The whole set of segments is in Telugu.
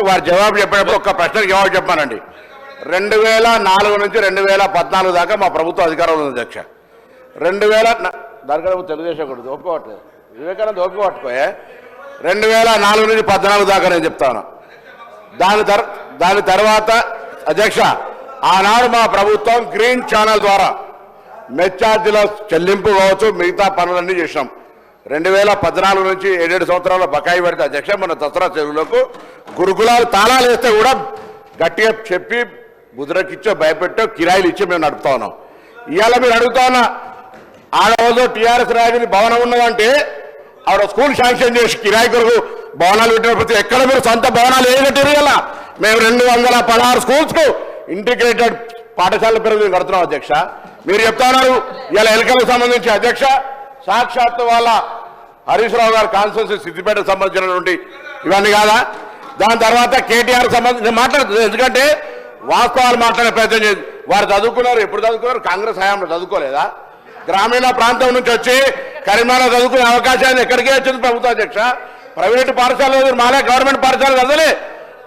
వారు జవాబు చెప్పేటప్పుడు ఒక్క ప్రశ్నకు జవాబు చెప్పానండి. 2004 నుంచి 2014 దాకా మా ప్రభుత్వం అధికారంలో ఉంది అధ్యక్ష. 2000 దానికన్నా తెలుగుదేశం కూడా ఒప్పుకోవట్లేదు, వివేకానంద ఒప్పుకోవట్టుకోయే. 2004 నుంచి 14 దాకా నేను చెప్తాను. దాని తర్వాత అధ్యక్ష ఆనాడు మా ప్రభుత్వం గ్రీన్ ఛానల్ ద్వారా మెచ్చార్జీల చెల్లింపు కావచ్చు, మిగతా పనులన్నీ చేసినాం. 2014 నుంచి 7 సంవత్సరాల బకాయి పడితే అధ్యక్ష మన దసరా చెరువులకు గురుకులాలు తాళాలు వేస్తే కూడా గట్టిగా చెప్పి ముద్రకిచ్చో భయపెట్టో కిరాయిలు ఇచ్చి మేము నడుపుతా ఉన్నాం. ఇవాళ మీరు అడుగుతా ఉన్నా, ఆడ రోజు టీఆర్ఎస్ రాజధాని భవనం ఉన్నదంటే ఆవిడ స్కూల్ శాంక్షన్ చేసి కిరాయి కొరకు భవనాలు పెట్టినప్పుడు ఎక్కడ మీరు సొంత భవనాలు ఏం కట్టారు? ఇలా మేము 216 స్కూల్స్కు ఇంటిగ్రేటెడ్ పాఠశాలల పేరు మేము కడుతున్నాం అధ్యక్ష. మీరు చెప్తా ఉన్నారు ఇలా ఎన్నికలకు సంబంధించి అధ్యక్ష సాక్షాత్తు వాళ్ళ హరీష్ రావు గారు కాన్స్టిట్యూన్సీ సిద్దిపేటకు సంబంధించినటువంటి ఇవన్నీ కాదా? దాని తర్వాత కేటీఆర్ సంబంధించి మాట్లాడుతుంది. ఎందుకంటే వాస్తవాలు మాట్లాడే ప్రయత్నం చేసి వారు చదువుకున్నారు. ఎప్పుడు చదువుకున్నారు? కాంగ్రెస్ హయాంలో చదువుకోలేదా? గ్రామీణ ప్రాంతం నుంచి వచ్చి కరీంనగర్ చదువుకునే అవకాశాన్ని ఎక్కడికే వచ్చింది ప్రభుత్వ అధ్యక్ష. ప్రైవేటు పాఠశాలలో మాలే గవర్నమెంట్ పాఠశాల చదవలే.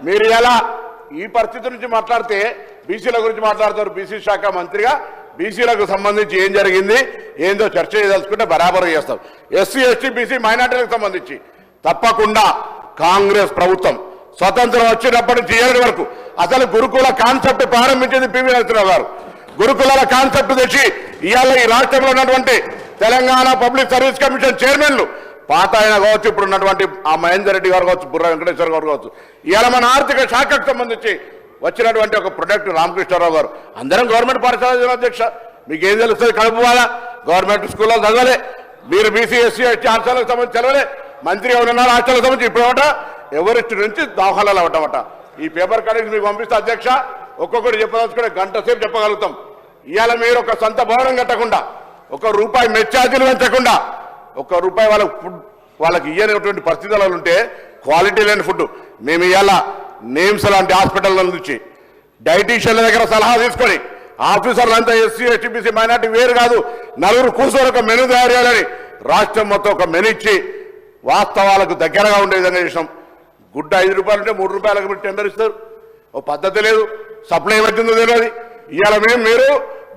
మీరు ఎలా ఈ పరిస్థితి నుంచి మాట్లాడితే బీసీల గురించి మాట్లాడతారు. బీసీ శాఖ మంత్రిగా బీసీలకు సంబంధించి ఏం జరిగింది ఏందో చర్చ చేయదలుచుకుంటే బరాబరు చేస్తాం. ఎస్సీ ఎస్టీ బీసీ మైనార్టీలకు సంబంధించి తప్పకుండా కాంగ్రెస్ ప్రభుత్వం స్వతంత్రం వచ్చినప్పటి నుంచి ఏడు వరకు అసలు గురుకుల కాన్సెప్ట్ ప్రారంభించింది పివి నరసింహరావు గారు. గురుకులాల కాన్సెప్ట్ తెచ్చి ఇవాళ ఈ రాష్ట్రంలో ఉన్నటువంటి తెలంగాణ పబ్లిక్ సర్వీస్ కమిషన్ చైర్మన్లు పాత ఆయన కావచ్చు, ఇప్పుడు ఉన్నటువంటి ఆ మహేందర్ రెడ్డి గారు కావచ్చు, బుర్ర వెంకటేశ్వర గారు కావచ్చు, ఇవాళ మన ఆర్థిక శాఖకు సంబంధించి వచ్చినటువంటి ఒక ప్రొడక్ట్ రామకృష్ణారావు గారు. అందరం గవర్నమెంట్ పాఠశాల అధ్యక్ష. మీకు ఏం తెలుస్తుంది? కడుపు వాళ్ళ గవర్నమెంట్ స్కూల్లో చదవలే. మీరు బీసీ ఎస్సీ హాస్టల్కి సంబంధించి చదవలే. మంత్రిగా ఉన్నారు హాస్టల్కి సంబంధించి ఇప్పుడేమట ఎవరిష్టి నుంచి దాఖలాలు అవ్వటమట. ఈ పేపర్ కటింగ్స్ మీకు పంపిస్తే అధ్యక్ష ఒక్కొక్కటి చెప్పదలుచుకుంటే గంట సేపు చెప్పగలుగుతాం. ఇవాళ మీరు ఒక సొంత భవనం కట్టకుండా, ₹1 మెచ్చార్జీలు పెంచకుండా, ₹1 వాళ్ళకి ఇయ్యనటువంటి పరిస్థితులు ఉంటే క్వాలిటీ లేని ఫుడ్ మేము ఇవాళ నేమ్స్ లాంటి హాస్పిటల్ నుంచి డైటీషియన్ల దగ్గర సలహా తీసుకొని ఆఫీసర్లంతా ఎస్సీ ఎస్టీ బీసీ మైనార్టీ వేరు కాదు, నలుగురు కూర్చొని ఒక మెనూ తయారు చేయాలని రాష్ట్రం మొత్తం ఒక మెనూ ఇచ్చి వాస్తవాలకు దగ్గరగా ఉండే విధంగా చేసినాం. గుడ్డ ₹5 ఉంటే ₹3 మీరు టెండర్ ఇస్తారు. ఓ పద్ధతి లేదు. సప్లై ఏమవుతుందో తెలియదు. ఇవాళ మీరు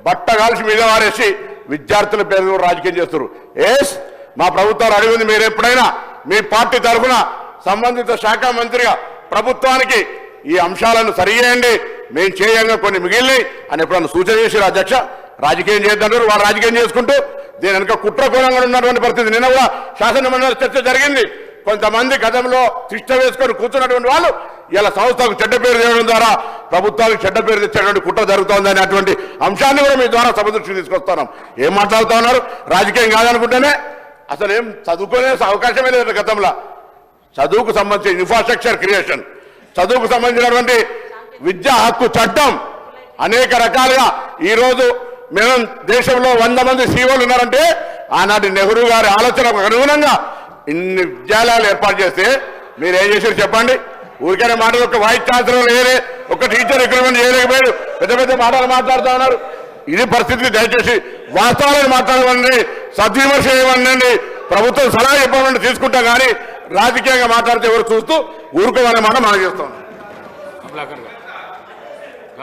బట్ట కాల్చి మీద వారేసి విద్యార్థుల పేరు రాజకీయం చేస్తారు. మా ప్రభుత్వాలు అడిగింది మీరు ఎప్పుడైనా మీ పార్టీ తరఫున సంబంధిత శాఖ మంత్రిగా ప్రభుత్వానికి ఈ అంశాలను సరిచేయండి, మేము చేయంగా కొన్ని మిగిలినాయి అని ఎప్పుడన్నా సూచన చేశారు అధ్యక్ష. రాజకీయం చేద్దారు, వారు రాజకీయం చేసుకుంటూ దీని వెనుక కుట్రకోణంగా ఉన్నటువంటి పరిస్థితి. నిన్న కూడా శాసనమండలి చర్చ జరిగింది. కొంతమంది గతంలో తిష్ట వేసుకొని కూర్చున్నటువంటి వాళ్ళు ఇలా సంస్థకు చెడ్డ పేరు చేయడం ద్వారా ప్రభుత్వానికి చెడ్డ పేరు తెచ్చేటువంటి కుట్ర జరుగుతోంది అనేటువంటి అంశాన్ని కూడా మీ ద్వారా సభ దృష్టికి తీసుకొస్తున్నాం. ఏం మాట్లాడుతూ ఉన్నారు? రాజకీయం కాదనుకుంటేనే అసలు ఏం చదువుకునే అవకాశమే లేదు. గతంలో చదువుకు సంబంధించిన ఇన్ఫ్రాస్ట్రక్చర్ క్రియేషన్, చదువుకు సంబంధించినటువంటి విద్యా హక్కు చట్టం అనేక రకాలుగా ఈరోజు మేము దేశంలో 100 మంది సీఓలు ఉన్నారంటే ఆనాటి నెహ్రూ గారి ఆలోచనకు అనుగుణంగా ఇన్ని విద్యాలయాలు ఏర్పాటు చేస్తే మీరేం చేశారు చెప్పండి? ఊరికైనా మాటలు ఒక వైస్ ఛాన్సలర్ వేరే ఒక టీచర్ రిక్రూట్మెంట్ చేయలేకపోయారు. పెద్ద పెద్ద మాటలు మాట్లాడుతూ ఉన్నారు. ఇది పరిస్థితి. దయచేసి వాస్తవాలను మాట్లాడమని, సద్విమర్శ చేయమనండి, ప్రభుత్వం సలహా చెప్పమని తీసుకుంటాం. కానీ రాజకీయంగా మాట్లాడితే ఎవరు చూస్తూ ఊరుకోమనే మాట మనం చేస్తాం.